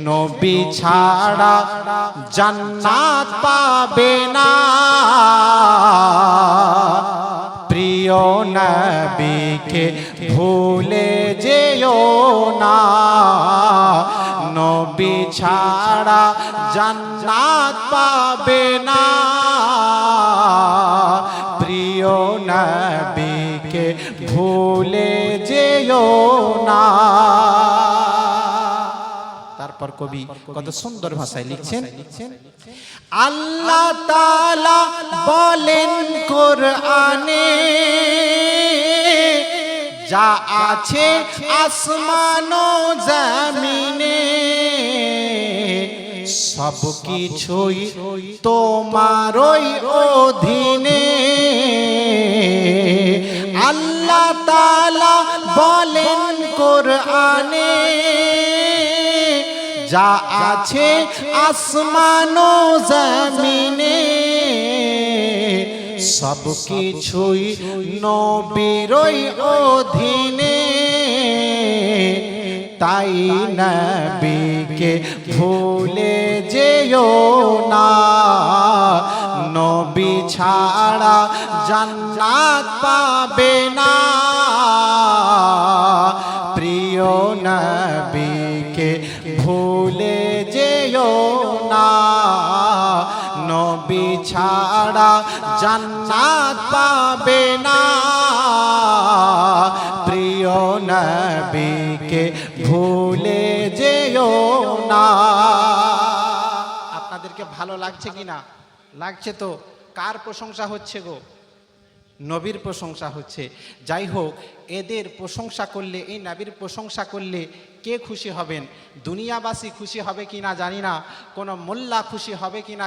নবী ছাড়া জান্নাত পাবে না, প্রিয় নবীকে ভুলে যেও না। নবী ছাড়া জান্নাত পাবে না, প্রিয় নবীকে ভুলে যেও না। তারপর কবি কত সুন্দর ভাষায় লিখছেন, আল্লাহ তাআলা বলেন কোরআনে, যা আছে আসমান ও জমিনে সব কিছুই তোমারই অধীনে। আল্লাহ তাআলা বলেন কোরআনে, যা আছে আসমান ও জমিনে সব কিছুই নবীরই অধীনে। তাই নবীকে ভুলে যেও না, নবী ছাড়া জান্নাত পাবে না, প্রিয় নবীকে ভুলে যেও না। নবী ছাড়া জান্নাত পাবে না, প্রিয় নবীকে ভুলে যেও না। আপনাদেরকে ভালো লাগছে কিনা? লাগছে তো? কার প্রশংসা হচ্ছে গো? নবীর প্রশংসা হচ্ছে। যাই হোক, এদের প্রশংসা করলে, এই নবীর প্রশংসা করলে কে খুশি হবেন? দুনিয়াবাসী খুশি হবে কিনা জানি না, কোনো মোল্লা খুশি হবে কিনা